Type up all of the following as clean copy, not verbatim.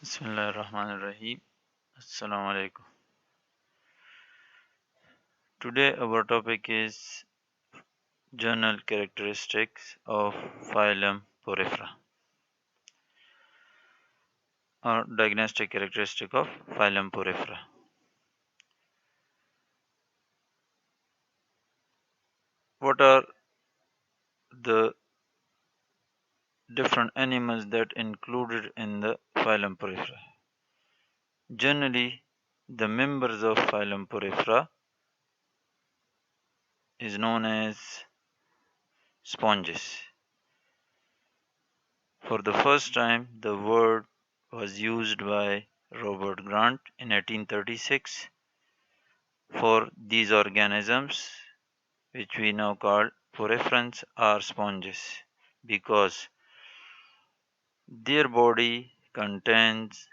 بسم اللہ الرحمن الرحیم. السلام علیکم. Today our topic is general characteristics of phylum Porifera or diagnostic characteristic of phylum Porifera. What are the different animals that included in the phylum Porifera? Generally, the members of phylum Porifera is known as sponges. For the first time, the word was used by Robert Grant in 1836 for these organisms, which we now call poriferans or sponges, because their body contains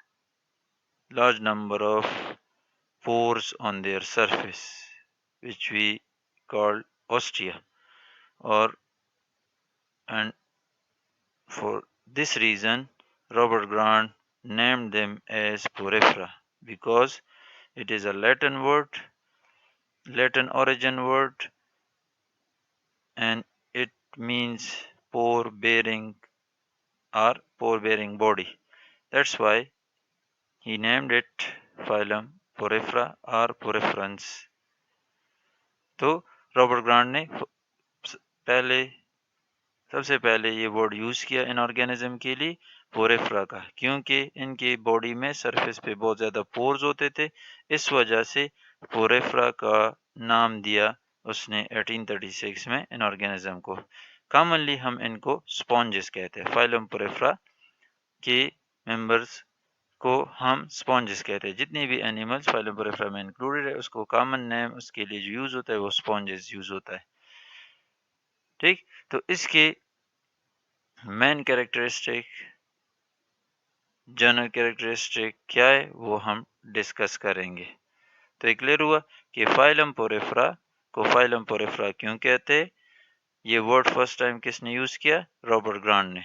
large number of pores on their surface, which we call ostia, or and for this reason Robert Grant named them as porifera, because it is a Latin origin word, and it means pore bearing or pore bearing body. That's why he named it phylum Porifera or Poriferans. तो Robert grant ने पहले सबसे पहले ये word use किया इन organism के लिए पोरेफ्रा का, क्योंकि इनके बॉडी में सरफेस पे बहुत ज़्यादा पोर्स होते थे. इस वजह से पोरेफ्रा का नाम दिया उसने 1836 में इन ऑर्गेनिज्म को. कॉमनली हम इनको स्पॉन्जेस कहते हैं. फाइलम पोरेफ्रा के मेंबर्स को हम स्पॉन्जेस कहते हैं. जितने भी एनिमल्स फाइलम पोरेफ्रा में इंक्लूडेड है, उसको कॉमन नेम उसके लिए जो यूज होता है वो स्पॉन्जेस यूज होता है. ठीक, तो इसके मेन कैरेक्टरिस्टिक, जनरल कैरेक्टरिस्टिक क्या है वो हम डिस्कस करेंगे. तो ये क्लियर हुआ कि फाइलम पोरेफ्रा को फाइलम पोरेफ्रा क्यों कहते हैं. ये वर्ड फर्स्ट टाइम किसने यूज किया? रॉबर्ट ग्रांट ने.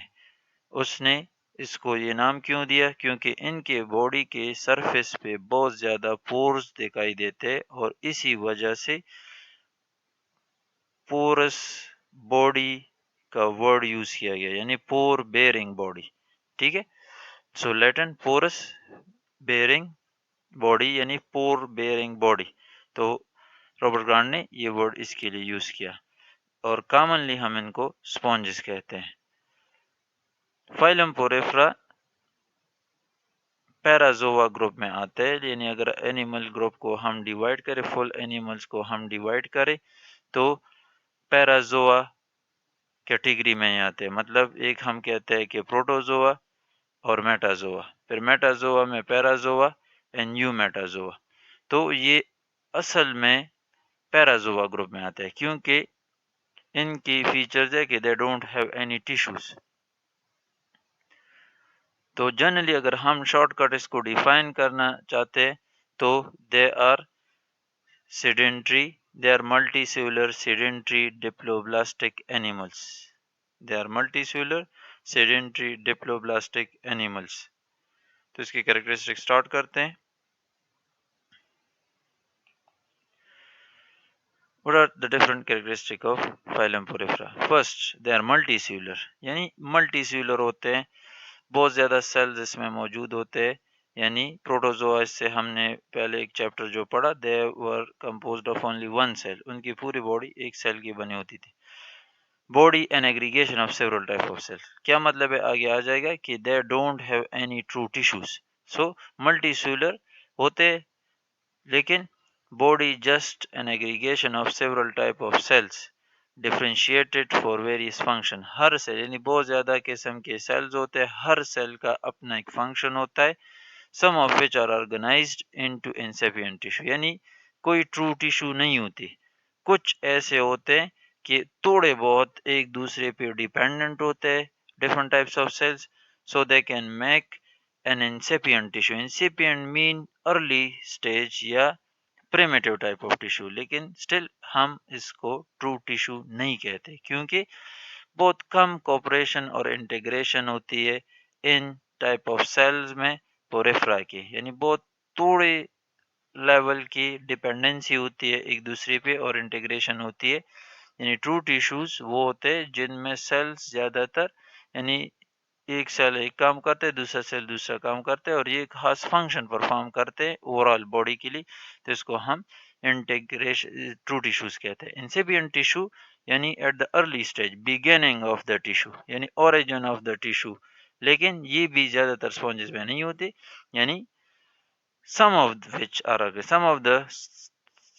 उसने इसको ये नाम क्यों दिया? क्योंकि इनके बॉडी के सरफेस पे बहुत ज़्यादा पोर्स दिखाई देते और इसी वजह से पोरस बॉडी का वर्ड यूज किया गया, यानी पोर बेयरिंग बॉडी. ठीक है, सो लैटिन पोरस बेयरिंग बॉडी यानी पोर बेयरिंग बॉडी. तो रॉबर्ट ग्रांट ने ये वर्ड इसके लिए यूज किया और कॉमनली हम इनको स्पॉन्जेस कहते हैं. फाइलम पोरेफ्रा पैराजोआ ग्रुप में आते हैं, यानी अगर एनिमल ग्रुप को हम डिवाइड करें, फुल एनिमल्स को हम डिवाइड करें तो पैराजोआ कैटेगरी में आते हैं. मतलब एक हम कहते हैं कि प्रोटोजोआ और मेटाजोआ, फिर मेटाजोआ में पैराजोआ एंड यूमेटाजोआ. तो ये असल में पैराजोआ ग्रुप में आते हैं, क्योंकि इनकी फीचर्स है कि they don't have any tissues. तो जनरली अगर हम शॉर्टकट इसको डिफाइन करना चाहते हैं तो they are sedentary, they are multicellular sedentary diploblastic animals. They are multicellular sedentary diploblastic animals. तो इसकी कैरेक्टरिस्टिक स्टार्ट करते हैं. What are the different characteristics of phylum Porifera? First, they are multicellular, यानी मल्टीसेलुलर होते हैं, बहुत ज़्यादा सेल्स इसमें मौजूद होते हैं. यानी प्रोटोजोआ, इससे हमने पहले एक चैप्टर जो पढ़ा, they were composed of only one cell. उनकी पूरी बॉडी एक सेल की बनी होती थी. Body an aggregation of several type of cell. क्या मतलब है? आगे आ जाएगा कि they don't have any true tissues. So multicellular होते, लेकिन body just an aggregation of several type of cells differentiated for various function. हर सेल यानी बहुत ज़्यादा किस्म के सेल्स होते हैं, हर सेल का अपना एक फंक्शन होता है. some of which are organized into incipient tissue, यानी कोई ट्रू टिश्यू नहीं होती. कुछ ऐसे होते हैं कि थोड़े बहुत एक दूसरे पे डिपेंडेंट होते हैं, different types of cells, so they can make an incipient tissue. incipient mean early stage या प्रिमिटिव टाइप ऑफ टिश्यू, लेकिन स्टिल हम इसको ट्रू टिश्यू नहीं कहते, क्योंकि बहुत कम कोऑपरेशन और इंटीग्रेशन होती है इन टाइप ऑफ सेल्स में, पोरेफ्रा की, यानी बहुत थोड़े लेवल की डिपेंडेंसी होती है एक दूसरे पे और इंटीग्रेशन होती है। यानी ट्रू टिश्यूज वो होते हैं जिनमें सेल्स ज़्यादातर यानी एक सेल एक काम करते हैं, दूसरा सेल दूसरा काम करते हैं और ये एक खास फंक्शन परफॉर्म करते हैं ओवरऑल बॉडी के लिए, तो इसको हम इंटीग्रेशन ट्रू टिश्यूज कहते हैं। इंसिपिएंट टिश्यू यानी at the early stage, beginning of the tissue यानी ओरिजिन ऑफ द टिश्यू, लेकिन ये भी ज़्यादातर स्पॉन्जेस में नहीं होते, यानी some of the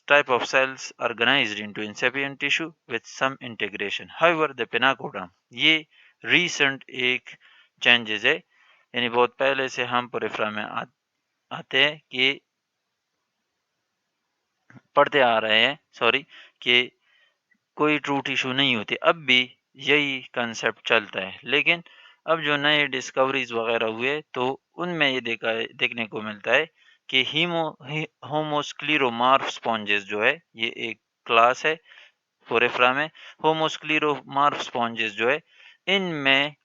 type of cells organized into incipient tissue with some integration. However, the pinacoderm ये recent एक changes है, यानी बहुत पहले से हम पोरेफ्रा में आते हैं कि पढ़ते आ रहे हैं कि कोई ट्रू टिश्यू नहीं होती, अब भी यही कंसेप्ट चलता है, लेकिन अब जो नए डिस्कवरीज वगैरह हुए तो उनमें ये देखने को मिलता है कि होमोस्क्लीरोमार्फ स्पॉन्जेस जो है ये एक क्लास है पोरेफ्रा में। होमोस्क्लीरोमार्फ स्पॉन्जेस जो है इनमें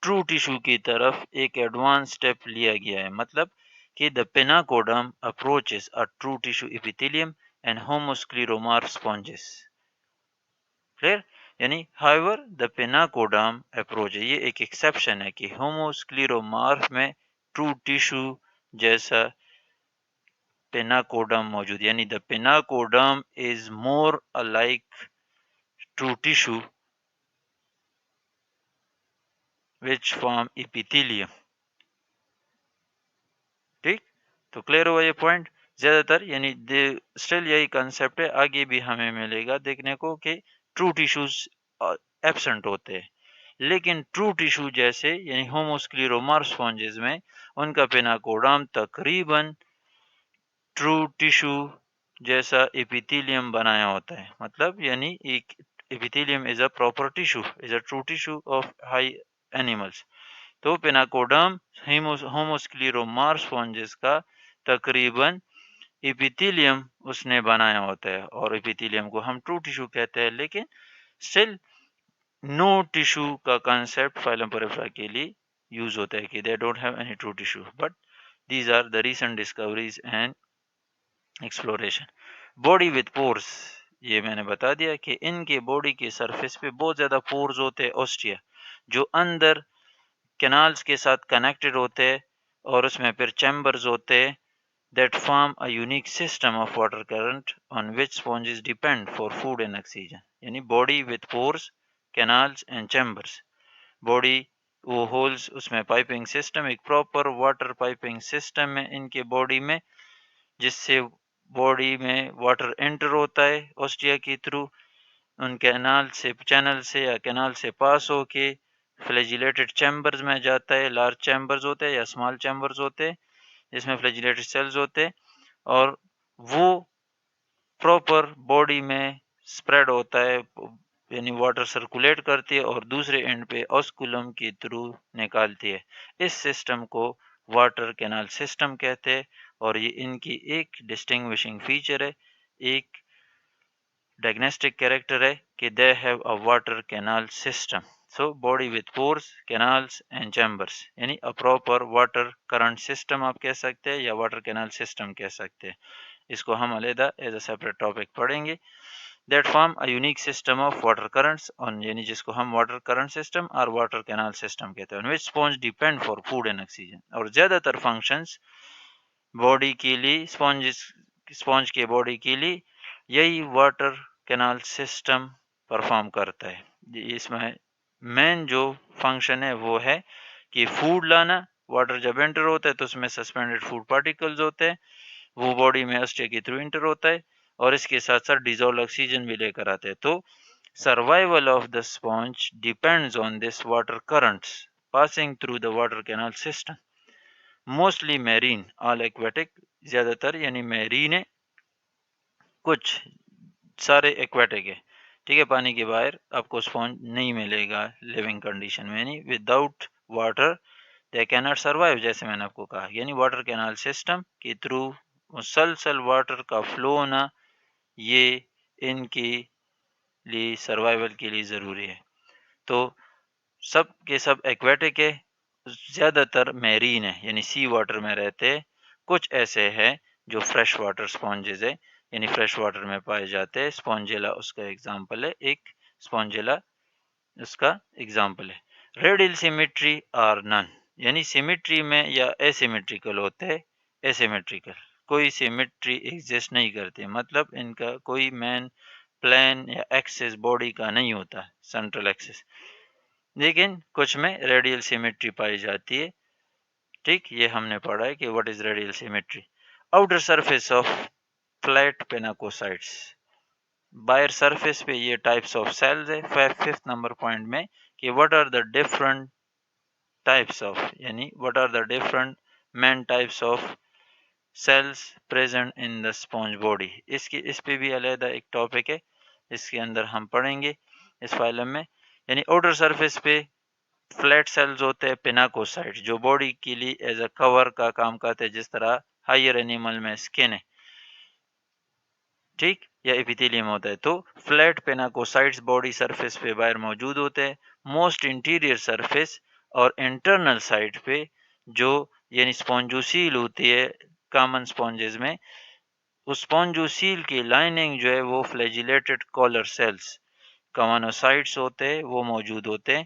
ट्रू टिश्यू की तरफ एक एडवांस स्टेप लिया गया है, मतलब कि the pinacoderm approaches a true tissue epithelium and homoscleromorph sponges. Clear, यानी हाउएवर द पेनाकोडर्म अप्रोच है, ये एक एक्सेप्शन है कि होमोस्क्लीरोमार्फ में ट्रू टिश्यू जैसा पेनाकोडर्म मौजूद, यानी the pinacoderm is more alike true tissue which form epithelium. ठीक, तो क्लियर हुआ ये पॉइंट। ज्यादातर यानी स्टिल यही कंसेप्ट है, आगे भी हमें मिलेगा देखने को कि ट्रू टिश्यूज एब्सेंट होते हैं, लेकिन ट्रू टिश्यू जैसे यानी होमोस्क्लीरोमार्फ स्पॉन्जेस में उनका पेनाकोडर्म तकरीबन ट्रू टिश्यू जैसा एपिथेलियम बनाया होता है, मतलब यानी एक epithelium is a proper tissue, is a true tissue of high animals. तो पेनाकोडर्म होमोस्क्लीरोमार्फ स्पॉन्जेस का तकरीबन एपिथेलियम उसने बनाया होता है और एपिथेलियम को हम ट्रू टिश्यू कहते हैं, लेकिन स्टिल नो टिश्यू का कंसेप्ट फाइलम पोरेफ्रा के लिए यूज होता है कि they don't have any true tissue, but these are the recent discoveries and exploration. Body with pores, ये मैंने बता दिया कि इनके बॉडी के सरफेस पे बहुत ज़्यादा पोर्स होते हैं ऑस्टिया, जो अंदर कैनाल्स के साथ कनेक्टेड होते हैं और उसमें फिर चैम्बर्स होते हैं that form a unique system of water current on which sponges depend for food and oxygen. यानी body with pores, canals and chambers. Body वो होल्स, उसमें पाइपिंग सिस्टम, एक प्रॉपर वाटर पाइपिंग सिस्टम है इनके body में, जिससे body में water enter होता है ऑस्टिया के थ्रू, उन कैनाल से चैनल से या कैनाल से पास होके फ्लैजिलेटेड चैम्बर्स में जाता है। लार्ज चैम्बर्स होते हैं या स्मॉल चैम्बर्स होते हैं जिसमें फ्लैजिलेटेड सेल्स होते हैं, और वो प्रॉपर बॉडी में स्प्रेड होता है, यानी वाटर सर्कुलेट करती है और दूसरे एंड पे ऑस्कुलम के थ्रू निकालती है। इस सिस्टम को वाटर कैनाल सिस्टम कहते हैं और ये इनकी एक डिस्टिंग्विशिंग फीचर है, एक डायग्नोस्टिक कैरेक्टर है कि they have a water canal system. So body with pores, canals and chambers, यानी a proper water current system आप कह सकते हैं या वाटर कैनाल सिस्टम कह सकते हैं। इसको हम अलहदा एज अ सेपरेट टॉपिक पढ़ेंगे। That form a unique system of water currents on, यानी जिसको हम वाटर करंट सिस्टम और वाटर कैनाल सिस्टम कहते हैं, which sponge depend for food and oxygen. और ज़्यादातर फंक्शंस बॉडी के लिए स्पॉन्ज के बॉडी के लिए यही वाटर कैनाल सिस्टम परफॉर्म करता है। इसमें मेन जो फंक्शन है वो है कि फूड लाना, वाटर जब एंटर होता है तो उसमें सस्पेंडेड फूड पार्टिकल्स होते हैं, वो बॉडी में ऑस्टिया के थ्रू एंटर होता है और इसके साथ साथ डिजोल्व ऑक्सीजन भी लेकर आते हैं। तो survival of the sponge depends on this water currents passing through the water canal system. Mostly marine, all aquatic, ज़्यादातर यानी मैरीन है, कुछ सारे एक्वेटिक है। ठीक है, पानी के बाहर आपको स्पॉन्ज नहीं मिलेगा लिविंग कंडीशन में, यानी without water they can not survive, जैसे मैंने आपको कहा, यानी वाटर कैनाल सिस्टम के थ्रू मुसलसल वाटर का फ्लो होना ये इनके लिए सर्वाइवल के लिए ज़रूरी है। तो सब के सब एक्वेटिक है, زیادہ تر میرین ہے یعنی سی واٹر میں رہتے ہیں، کچھ ایسے ہیں جو فریش واٹر اسپونجز ہے یعنی فریش واٹر میں پائے جاتے ہیں۔ اسپونجیلا اس کا ایگزامپل ہے، ایک اسپونجیلا اس کا ایگزامپل ہے۔ ریڈیل سیمیٹری اور نن یعنی سیمیٹری میں یا ایسیمیٹریکل ہوتے ہیں، ایسیمیٹریکل کوئی سیمیٹری ایگزسٹ نہیں کرتی، مطلب ان کا کوئی مین پلان یا ایکسس باڈی کا نہیں ہوتا سینٹرل ایکسس، لیکن کچھ میں ریڈیل سیمیٹری پائی جاتی ہے۔ ٹھیک، یہ ہم نے پڑھا ہے کہ what is radial symmetry. Outer surface of flat pinacocytes, باہر سرفیس پہ یہ ٹائپس آف سیلز ہے۔ ففتھ نمبر پوائنٹ میں کہ what are the different types of یعنی what are the different main types of cells present in the sponge body، اس پہ بھی علیحدہ ایک ٹاپک ہے، اس کے اندر ہم پڑھیں گے اس فائلم میں۔ یعنی آؤٹر سرفیس پہ فلیٹ سیلز ہوتے ہیں پیناکوسائٹ جو باڈی کے لیے ایز اے کور کا کام کرتے ہیں، جس طرح ہائر اینیمل میں اسکن ہے، ٹھیک، یا ایپیتھیلیم ہوتا ہے۔ تو فلیٹ پیناکوسائٹس باڈی سرفیس پہ باہر موجود ہوتے ہیں، موسٹ انٹیریئر سرفیس اور انٹرنل سائڈ پہ جو یعنی اسپونجوسیل ہوتی ہے کامن اسپونجز میں، اس اسپونجوسیل کی لائننگ جو ہے وہ فلیجیلیٹڈ کالر سیلز کوانوسائٹس ہوتے ہیں، وہ موجود ہوتے ہیں۔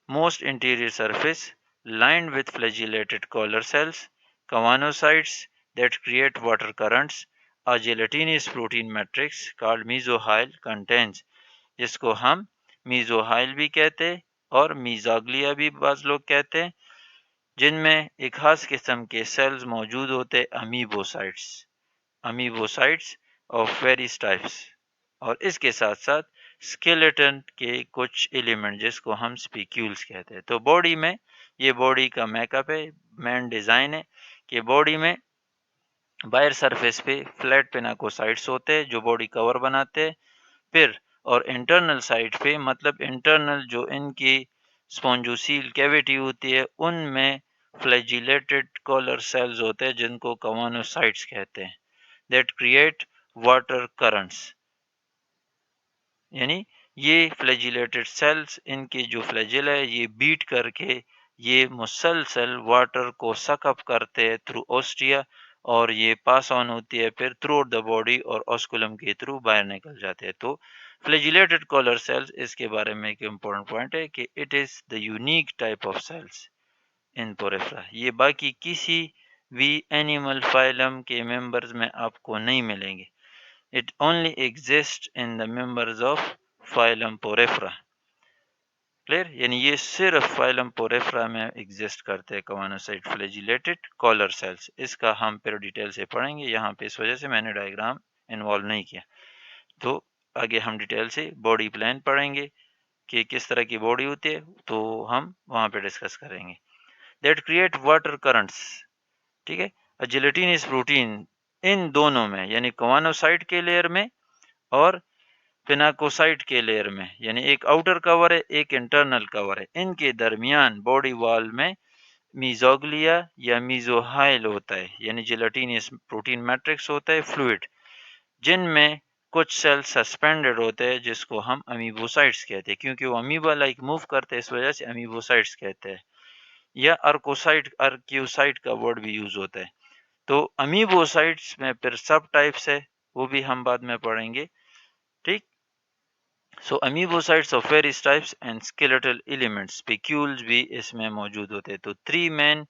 Most interior surface lined with flagellated collar cells, choanocytes that create water currents. A gelatinous protein matrix called mesohyl contains، جس کو ہم میزوہائل بھی کہتے ہیں اور میزاگلیا بھی بعض لوگ کہتے ہیں، جن میں ایک خاص قسم کے سیلز موجود ہوتے امیبوسائٹس، امیبوسائٹس آف ویریس ٹائپس، اور اس کے ساتھ ساتھ اسکیلیٹن کے کچھ ایلیمنٹ جس کو ہم اسپیکیولز کہتے ہیں۔ تو باڈی میں یہ باڈی کا میک اپ ہے، مین ڈیزائن ہے کہ باڈی میں باہر سرفیس پہ فلیٹ پیناکوسائٹس ہوتے ہیں جو باڈی کور بناتے ہیں، پھر اور انٹرنل سائڈ پہ مطلب انٹرنل جو ان کی اسپونجوسیل کیویٹی ہوتی ہے ان میں فلیجیلیٹڈ کالر سیلز ہوتے ہیں جن کو کوانوسائٹس کہتے ہیں، دیٹ کریٹ واٹر کرنٹس، یعنی یہ فلیجیلیٹڈ سیلز ان کی جو فلیجل ہے یہ بیٹ کر کے یہ مسلسل واٹر کو سک اپ کرتے ہیں تھرو اوسٹیا، اور یہ پاس آن ہوتی ہے پھر تھرو دا باڈی اور اوسکولم کے تھرو باہر نکل جاتے ہیں۔ تو فلیجیلیٹڈ کالر سیلز اس کے بارے میں ایک امپورٹنٹ پوائنٹ ہے کہ it is the unique type of cells in porifera, یہ باقی کسی بھی اینیمل فائلم کے ممبرز میں آپ کو نہیں ملیں گے۔ It only exists in the members of phylum Porifera. Clear, یعنی یہ صرف فائلم پوریفرا میں ایگزسٹ کرتے ہیں کوانوسائٹ فلیجیلیٹڈ کالر سیلز۔ اس کا ہم پھر ڈیٹیل سے پڑھیں گے، یہاں پہ اس وجہ سے میں نے ڈائیگرام انوالو نہیں کیا۔ تو آگے ہم ڈیٹیل سے باڈی پلان پڑھیں گے کہ کس طرح کی باڈی ہوتی ہے، تو ہم وہاں پہ ڈسکس کریں گے۔ دیٹ کریٹ واٹر کرنٹس، ٹھیک ہے، جیلیٹینس پروٹین ان دونوں میں یعنی کوانوسائٹ کے لیئر میں اور پیناکوسائٹ کے لیئر میں، یعنی ایک آؤٹر کور ہے ایک انٹرنل کور ہے، ان کے درمیان باڈی وال میں میزوگلیا یا میزوہائل ہوتا ہے یعنی جیلیٹینس پروٹین میٹرکس ہوتا ہے فلوئڈ، جن میں کچھ سیل سسپینڈڈ ہوتے ہیں جس کو ہم امیبوسائٹس کہتے ہیں، کیونکہ وہ امیبا لائک موو کرتے ہیں اس وجہ سے امیبوسائٹس کہتے ہیں، یا ارکیوسائٹ کا ورڈ بھی یوز ہوتا ہے۔ تو امیبوسائٹس میں پھر سب ٹائپس ہے، وہ بھی ہم بعد میں پڑھیں گے، ٹھیک۔ So amoebocytes of various types and skeletal elements, spicules بھی اس میں موجود ہوتے ہیں۔ تو 3 مین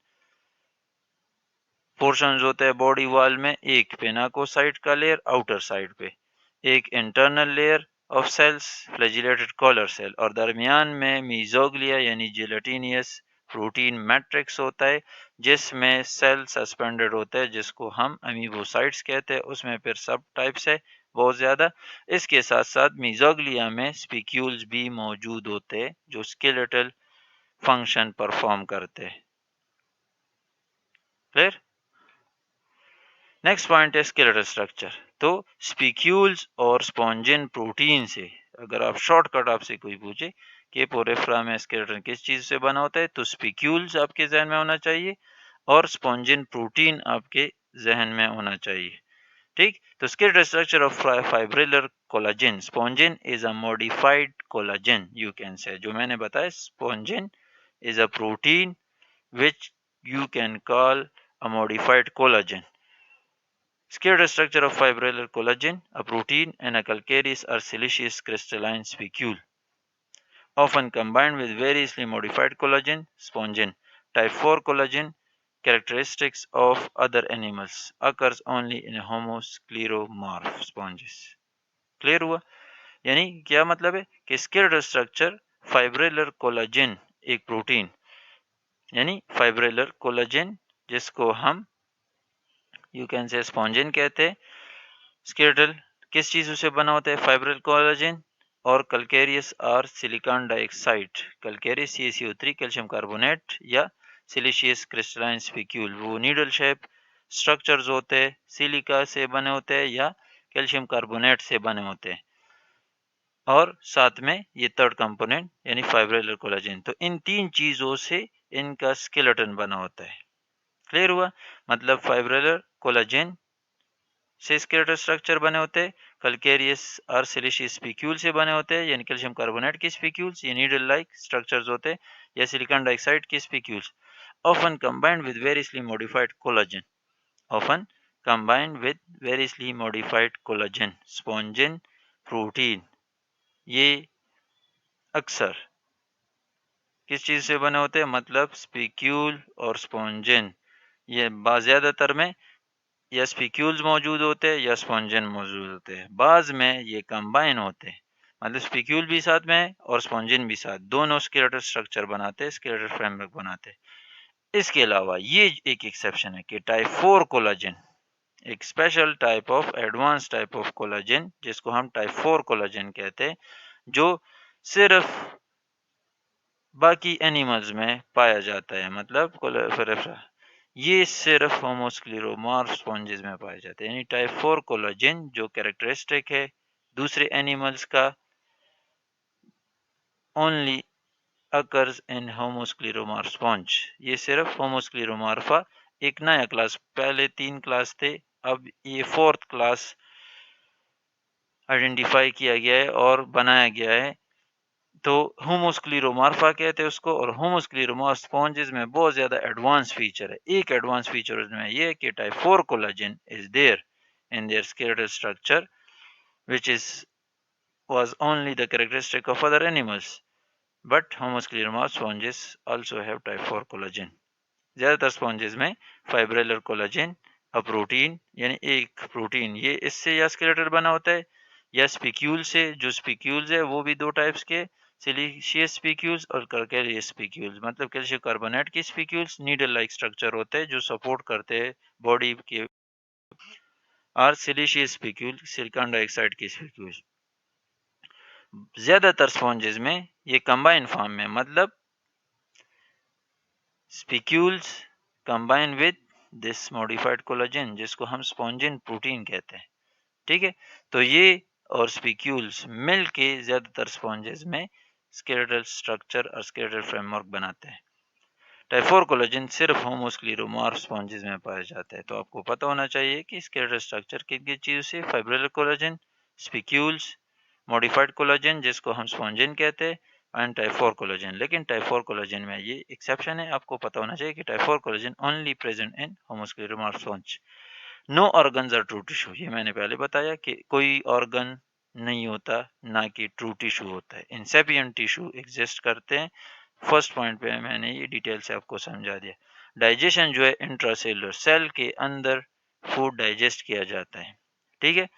پورشنز ہوتے ہیں باڈی وال میں، ایک پیناکوسائٹ کا لیئر آؤٹر سائڈ پہ، ایک internal layer of cells flagellated collar cell, اور درمیان میں میزوگلیا یعنی جیلیٹینیس پروٹین میٹرکس ہوتا ہے جس میں سیل سسپینڈڈ ہوتا ہے جس کو ہم امیبوسائٹس کہتے ہیں، اس میں پھر سب ٹائپس ہے بہت زیادہ۔ اس کے ساتھ ساتھ میزوگلیا میں اسپیکیولز بھی موجود ہوتے ہیں جو اسکیلیٹل فنکشن پرفارم کرتے ہیں، کلیئر۔ نیکسٹ پوائنٹ ہے اسکیلیٹل اسٹرکچر۔ تو اسپیکیولز اور اسپونجن پروٹین سے، اگر آپ شارٹ کٹ آپ سے کوئی پوچھے کہ پوریفرا میں اسکیلیٹن کس چیز سے بنا ہوتا ہے، تو اسپیکیولز آپ کے ذہن میں ہونا چاہیے اور اسپونجن پروٹین آپ کے ذہن میں ہونا چاہیے، ٹھیک۔ تو skeletal structure of fibrillar collagen, spongin is a modified collagen you can say, جو میں نے بتایا spongin is a protein which you can call a modified collagen. Skeletal structure of fibrillar collagen, a protein, and a calcareous or siliceous crystalline spicule, often combined with variously modified collagen, spongin. Type 4 collagen, characteristics of other animals, occurs only in homoscleromorph sponges. Clear हुआ? यानी क्या मतलब है कि skeletal structure fibrillar collagen एक protein यानी fibrillar collagen जिसको हम यू कैन से स्पॉन्जिन कहते हैं. स्केलेटल किस चीज़ से बना होता है? फाइब्रिल कोलाजन और कैल्केरियस और silicon dioxide, calcareous CaCO3 calcium carbonate या सिलिशियस क्रिस्टलाइन स्पिक्यूल, वो नीडल शेप स्ट्रक्चर्स होते हैं, सिलिका से बने होते हैं या कैल्शियम कार्बोनेट से बने होते हैं, और साथ में ये थर्ड कंपोनेंट यानी फाइब्रिलर कोलाजन. तो इन तीन चीज़ों से इनका स्केलेटन बना होता है. क्लियर हुआ? मतलब फाइब्रिलर कोलाजन से स्केलेटल स्ट्रक्चर बने होते हैं, कैल्केरियस और सिलिशियस स्पिक्यूल से बने होते हैं यानी कैल्शियम कार्बोनेट के स्पिक्यूल्स, ये नीडल लाइक स्ट्रक्चर्स होते हैं, या सिलिकॉन डाइऑक्साइड के spicules, often combined with variously modified collagen, often combined with variously modified collagen, spongin, protein. ये अक्सर किस चीज़ से बने होते हैं? मतलब स्पिक्यूल और स्पॉन्जिन, ये ज़्यादातर में या स्पिक्यूल्स मौजूद होते हैं या स्पॉन्जिन मौजूद होते हैं. बाज़ में ये कंबाइन होते हैं, मतलब स्पिक्यूल भी साथ में है और स्पॉन्जिन भी साथ, दोनों स्केलेटल स्ट्रक्चर बनाते हैं, स्केलेटल फ्रेमवर्क बनाते हैं. इसके अलावा ये एक एक्सेप्शन है कि टाइप 4 कोलाजन, एक special type of advance type of collagen जिसको हम टाइप 4 कोलाजन कहते हैं, जो सिर्फ बाकी एनिमल्स में पाया जाता है. मतलब ये सिर्फ होमोस्क्लेरोमॉर्फ स्पॉन्जेस में पाए जाते हैं. यानी टाइप 4 कोलाजन जो कैरेक्टरिस्टिक है दूसरे एनिमल्स का, only occurs in homoscleromorph sponge. ये सिर्फ होमोस्क्लेरोमॉर्फा एक नया क्लास, पहले 3 क्लास थे, अब ये 4th क्लास आइडेंटिफाई किया गया है और बनाया गया है. तो होमोस्क्लेरोमॉर्फा कहते हैं उसको, और होमोस्क्लेरोमॉर्फ स्पॉन्जेस में बहुत ज़्यादा एडवांस फीचर है. एक एडवांस फीचर उसमें ये है कि type 4 collagen is there in their skeletal structure which was only the characteristic of other animals, but homoscleromorph sponges also have type 4 collagen. ज़्यादातर स्पॉन्जेस में फाइब्रिलर कोलाजन अ प्रोटीन यानी एक प्रोटीन, ये इससे या स्केलेटल बना होता है या स्पिक्यूल से. जो स्पिक्यूल्स है वो भी दो टाइप्स के, सिलिशियस स्पिक्यूल्स और कैल्केरियस स्पिक्यूल्स. मतलब कैल्शियम कार्बोनेट के स्पिक्यूल्स नीडल लाइक स्ट्रक्चर होते हैं जो सपोर्ट करते हैं बॉडी के, और सिलिशियस स्पिक्यूल सिलिकॉन डाइऑक्साइड के स्पिक्यूल्स. ज़्यादातर स्पॉन्जेस में ये कंबाइन फॉर्म में, मतलब spicules combine with this modified collagen जिसको हम स्पॉन्जिन प्रोटीन कहते हैं. ठीक है, तो ये और स्पिक्यूल्स मिल के ज़्यादातर स्पॉन्जेस में स्केलेटल स्ट्रक्चर और स्केलेटल फ्रेमवर्क बनाते हैं. टाइप 4 कोलाजन सिर्फ होमोस्क्लेरोमॉर्फ स्पॉन्जेस में पाया जाता है. तो आपको पता होना चाहिए कि स्केलेटल स्ट्रक्चर किन किन चीज़ों से, fibrillar collagen, spicules, modified collagen जिसको हम स्पॉन्जिन कहते हैं, एंड टाइप 4 कोलाजन. लेकिन टाइप 4 कोलाजन में ये एक्सेप्शन है, आपको पता होना चाहिए कि type 4 collagen only present in homoscleromorph sponge. No organs are true tissue, ये मैंने पहले बताया कि कोई ऑर्गन नहीं होता, ना कि ट्रू टिश्यू होता है. इंसेपिएंट टिश्यू एग्जिस्ट करते हैं. फर्स्ट पॉइंट पे मैंने ये डिटेल से आपको समझा दिया. डाइजेशन जो है इंट्रासेलुलर, सेल के अंदर फूड डाइजेस्ट किया जाता है. ठीक है,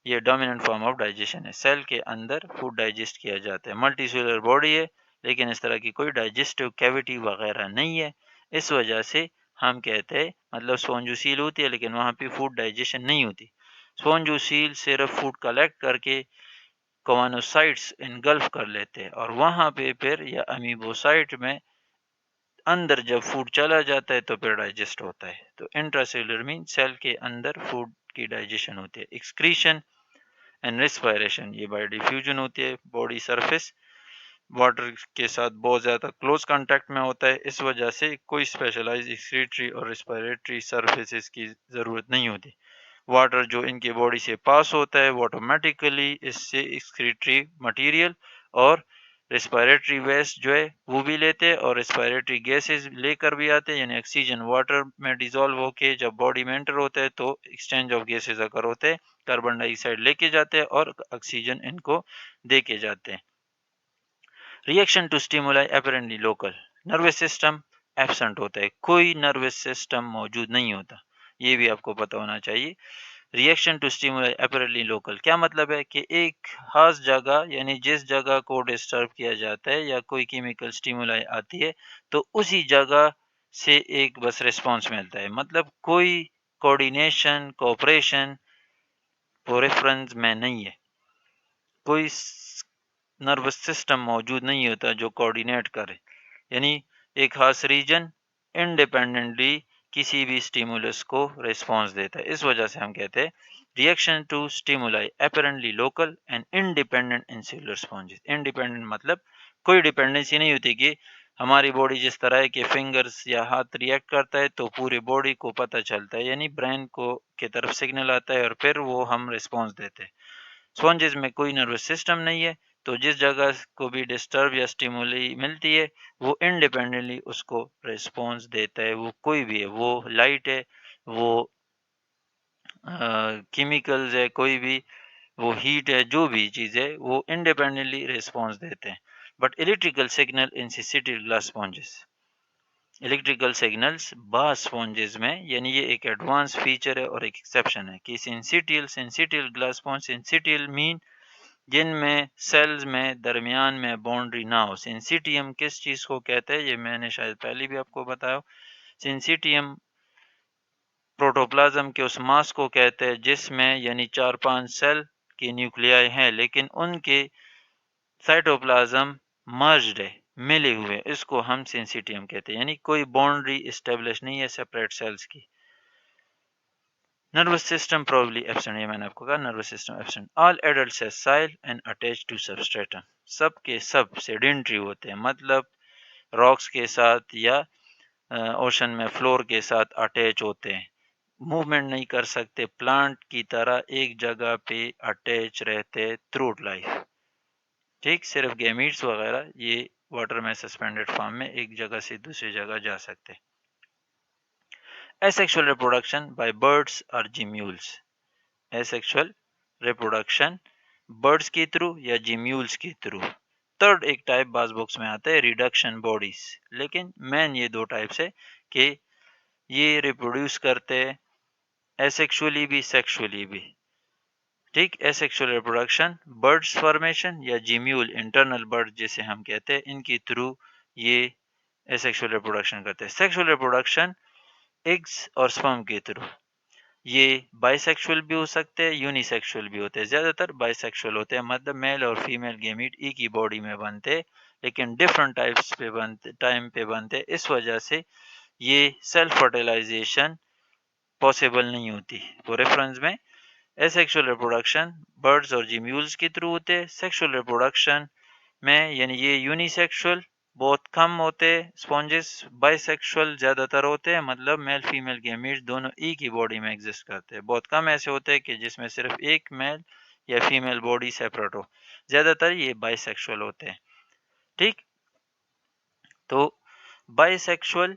ये डोमिनेंट फॉर्म ऑफ डाइजेशन है, सेल के अंदर फूड डाइजेस्ट किया जाता है. मल्टीसेलुलर बॉडी है लेकिन इस तरह की कोई डाइजेस्टिव कैविटी वगैरह नहीं है. इस वजह से हम कहते हैं, मतलब स्पॉन्जोसील होती है लेकिन वहाँ पे फूड डाइजेशन नहीं होती. स्पॉन्जोसील सिर्फ फूड कलेक्ट करके कवानोसाइट्स इनगल्फ कर लेते हैं और वहाँ पे फिर या अमीबोसाइट में अंदर जब फूड चला जाता है तो फिर डाइजेस्ट होता है. तो इंट्रासेलुलर मीन सेल के अंदर फूड की डाइजेशन होती है. एक्सक्रीशन एंड रेस्पिरेशन ये बाय डिफ्यूजन होती है. बॉडी सरफेस वाटर के साथ बहुत ज़्यादा क्लोज कांटेक्ट में होता है, इस वजह से कोई स्पेशलाइज एक्सक्रीटरी और रेस्पिरेटरी सरफेसेस की ज़रूरत नहीं होती. वाटर जो इनके बॉडी से पास होता है वो ऑटोमेटिकली इससे एक्सक्रीटरी मटेरियल और ریسپائریٹری ویسٹ جو ہے وہ بھی لیتے ہیں اور ریسپائریٹری گیسز لے کر بھی آتے ہیں، یعنی آکسیجن واٹر میں ڈیزالو ہو کے جب باڈی میں انٹر ہوتا ہے تو ایکسچینج آف گیسز اگر ہوتے ہیں، کاربن ڈائی آکسائڈ لے کے جاتے ہیں اور آکسیجن ان کو دے کے جاتے ہیں۔ Reaction to stimuli apparently local, nervous system absent ہوتا ہے، کوئی نروس سسٹم موجود نہیں ہوتا، یہ بھی آپ کو پتہ ہونا چاہیے۔ Reaction to stimuli apparently local کیا مطلب ہے کہ ایک خاص جگہ یعنی جس جگہ کو ڈسٹرب کیا جاتا ہے یا کوئی کیمیکل اسٹیمولائی آتی ہے تو اسی جگہ سے ایک بس ریسپانس ملتا ہے، مطلب کوئی کوآرڈینیشن کوآپریشن پوریفرنس میں نہیں ہے، کوئی نروس سسٹم موجود نہیں ہوتا جو کوآرڈینیٹ کرے، یعنی ایک خاص ریجن انڈیپینڈنٹلی کسی بھی اسٹیمولس کو ریسپانس دیتا ہے۔ اس وجہ سے ہم کہتے ہیں reaction to stimuli apparently local and independent in cellular sponges. Independent مطلب کوئی ڈیپینڈنسی نہیں ہوتی کہ ہماری باڈی جس طرح ہے کہ فنگرز یا ہاتھ ریئیکٹ کرتا ہے تو پوری باڈی کو پتہ چلتا ہے، یعنی برین کو کی طرف سگنل آتا ہے اور پھر وہ ہم ریسپانس دیتے ہیں۔ اسپونجز میں کوئی نروس سسٹم نہیں ہے، تو جس جگہ کو بھی ڈسٹرب یا اسٹیمولی ملتی ہے وہ انڈیپینڈنٹلی اس کو ریسپانس دیتا ہے، وہ کوئی بھی ہے، وہ لائٹ ہے، وہ کیمیکلز ہے، کوئی بھی وہ ہیٹ ہے، جو بھی چیز ہے وہ انڈیپینڈنٹلی ریسپانس دیتے ہیں۔ But electrical signal in sensitive glass sponges, electrical signals بعض اسپونجز میں، یعنی یہ ایک ایڈوانس فیچر ہے اور ایک ایکسیپشن ہے کہ سینسیٹیو گلاس اسپونج، سینسیٹیو مین جن میں سیلز میں درمیان میں باؤنڈری نہ ہو۔ سینسیٹیم کس چیز کو کہتے ہیں یہ میں نے شاید پہلے بھی آپ کو بتایا۔ سینسیٹیم پروٹوپلازم کے اس ماس کو کہتے ہیں جس میں یعنی 4-5 سیل کے نیوکلیائی ہیں لیکن ان کے سائٹوپلازم مرجڈ ہے، ملے ہوئے، اس کو ہم سینسیٹیم کہتے ہیں، یعنی کوئی باؤنڈری اسٹیبلش نہیں ہے سیپریٹ سیلز کی۔ نروس سسٹم پروبلی ایبسنٹ، یہ میں نے آپ کو کہا nervous system absent. All adult cell and attach to substratum, سب کے سب سیڈنٹری ہوتے ہیں، مطلب راکس کے ساتھ یا اوشن میں فلور کے ساتھ اٹیچ ہوتے ہیں، موومنٹ نہیں کر سکتے، پلانٹ کی طرح ایک جگہ پہ اٹیچ رہتے تھروٹ لائف، ٹھیک، صرف گیمیٹس وغیرہ یہ واٹر میں سسپینڈڈ فارم میں ایک جگہ سے دوسری جگہ جا سکتے۔ Asexual reproduction by birds or gemmules، asexual reproduction buds کے تھرو یا جیمیولز کے تھرو۔ تھرڈ ایک ٹائپ بعض بکس میں آتا ہے ریڈکشن باڈیز، لیکن مین یہ دو ٹائپس ہے کہ یہ ریپروڈیوس کرتے ایسیکشولی بھی سیکشولی بھی، ٹھیک۔ ایسیکشول ریپروڈکشن برڈز فارمیشن یا جیمیول انٹرنل برڈ جسے ہم کہتے ہیں، ان کے تھرو یہ ایسیکشول ریپروڈکشن کرتے ہیں۔ سیکشول ریپروڈکشن ایگز اور سپرم کے تھرو، یہ بائی سیکشول بھی ہو سکتے ہیں، یونی سیکشول بھی ہوتے ہیں، زیادہ تر بائی سیکشول ہوتے ہیں، مطلب میل اور فیمیل گیمیٹ ایک ہی باڈی میں بنتے لیکن ڈفرنٹ ٹائپس پہ بنتے، ٹائم پہ بنتے، اس وجہ سے یہ سیلف فرٹیلائزیشن پاسبل نہیں ہوتی۔ تو ریفرنس میں ایسیکشول ریپروڈکشن برڈز اور جیمیولز کے تھرو ہوتے ہیں، سیکشول ریپروڈکشن میں یعنی یہ یونی سیکشول بہت کم ہوتے، اسپونجز بائی سیکشول زیادہ تر ہوتے ہیں، مطلب میل فیمیل گیمیٹس دونوں ایک ہی باڈی میں ایگزسٹ کرتے ہیں، بہت کم ایسے ہوتے ہیں کہ جس میں صرف ایک میل یا فیمیل باڈی سیپریٹ ہو، زیادہ تر یہ بائی سیکشول ہوتے ہیں، ٹھیک۔ تو بائی سیکشول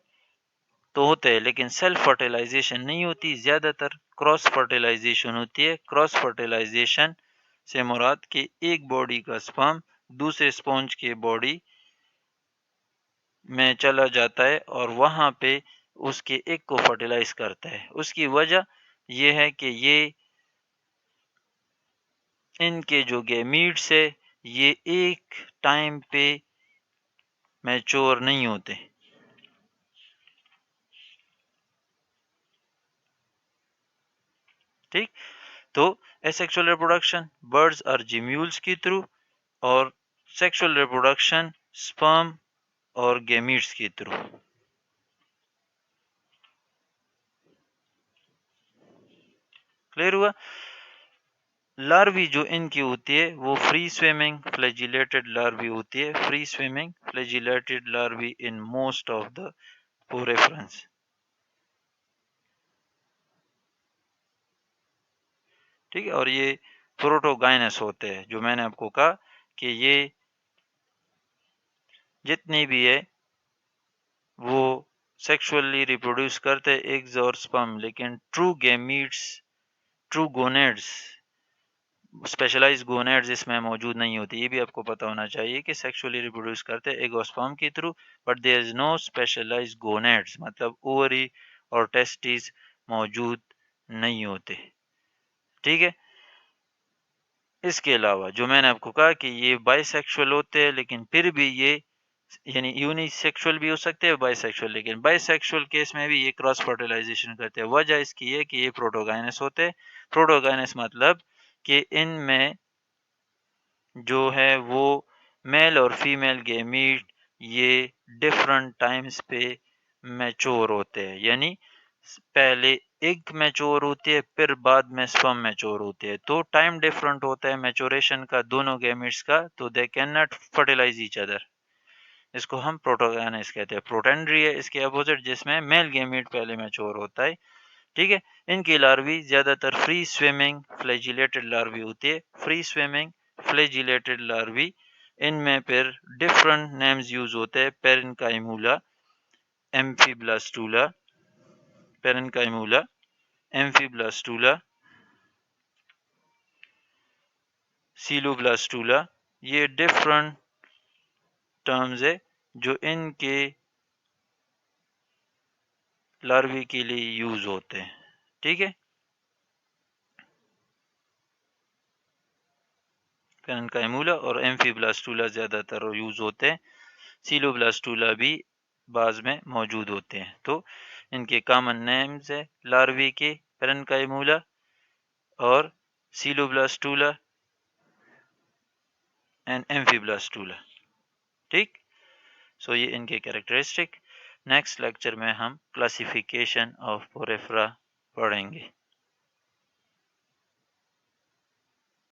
تو ہوتے ہیں لیکن سیلف فرٹیلائزیشن نہیں ہوتی، زیادہ تر کراس فرٹیلائزیشن ہوتی ہے۔ کراس فرٹیلائزیشن سے مراد کہ ایک باڈی کا سپرم دوسرے سپونج کے باڈی میں چلا جاتا ہے اور وہاں پہ اس کے ایگ کو فرٹیلائز کرتا ہے۔ اس کی وجہ یہ ہے کہ یہ ان کے جو گیمیٹس ہے یہ ایک ٹائم پہ میچور نہیں ہوتے، ٹھیک۔ تو ایسیکشول ریپروڈکشن برڈز اور جیمیولز کے تھرو اور سیکشول ریپروڈکشن سپرم اور گیمیٹس کے تھرو۔ کلیئر ہوا؟ لاروی جو ان کی ہوتی ہے وہ فری سویمنگ فلیجیلیٹڈ لاروی ہوتی ہے، free swimming flagellated larvae in most of the poriferans, ٹھیک ہے۔ اور یہ پروٹوگائنس ہوتے ہیں، جو میں نے آپ کو کہا کہ یہ जितनी भी है वो सेक्सुअली रिप्रोड्यूस करते एग्स और स्पर्म, लेकिन true gametes, true gonads, specialise gonads इसमें मौजूद नहीं होती। ये भी आपको पता होना चाहिए कि सेक्सुअली रिप्रोड्यूस करते एग और स्पर्म के through, but there is no specialise gonads, मतलब ओवरी और टेस्टिस मौजूद नहीं होते। ठीक है। इसके अलावा जो मैंने आपको कहा कि ये बाइसेक्सुअल होते हैं, लेकिन फिर भी ये यानी यूनिसेक्सुअल भी हो सकते हैं बाइसेक्सुअल, लेकिन बाइसेक्सुअल केस में भी ये क्रॉस फर्टिलाइजेशन करते हैं। वजह इसकी है कि ये प्रोटोगाइनस होते हैं। प्रोटोगाइनस मतलब कि इनमें जो है वो मेल और फीमेल गैमीट ये डिफरेंट टाइम्स पे मैच्योर होते हैं, यानी पहले एग मैच्योर होती है फिर बाद में स्पर्म मैच्योर होती है, तो टाइम डिफरेंट होता है मैच्योरेशन का दोनों गैमीट्स का, तो they can not fertilise each other. इसको हम प्रोटोगाइनस कहते हैं। प्रोटेंड्री है इसके अपोजिट, जिसमें मेल गैमीट पहले मैच्योर होता है। ठीक है। इनकी लार्वी ज्यादातर फ्री स्विमिंग फ्लैजिलेटेड लार्वी होती है। फ्री स्विमिंग फ्लैजिलेटेड लार्वी, इनमें फिर डिफरेंट नेम्स यूज होते हैं। पेरेन्काइमूला, एम्फीब्लास्टूला, पेरेन्काइमूला, एम्फीब्लास्टूला, सीलोब्लास्टूला, ये डिफरेंट टर्म्स है जो इनके लार्वी के लिए यूज होते हैं। ठीक है। पेरेन्काइमूला और एम्फीब्लास्टूला ज्यादातर यूज होते हैं। सीलोब्लास्टूला भी बाज में मौजूद होते हैं। तो इनके कॉमन नेम्स है लार्वी के, पेरेन्काइमूला और सीलोब्लास्टूला एंड एम्फीब्लास्टूला। ठीक। सो ये इनके कैरेक्टरिस्टिक। नेक्स्ट लेक्चर में हम क्लासिफिकेशन ऑफ पोरेफ्रा पढ़ेंगे।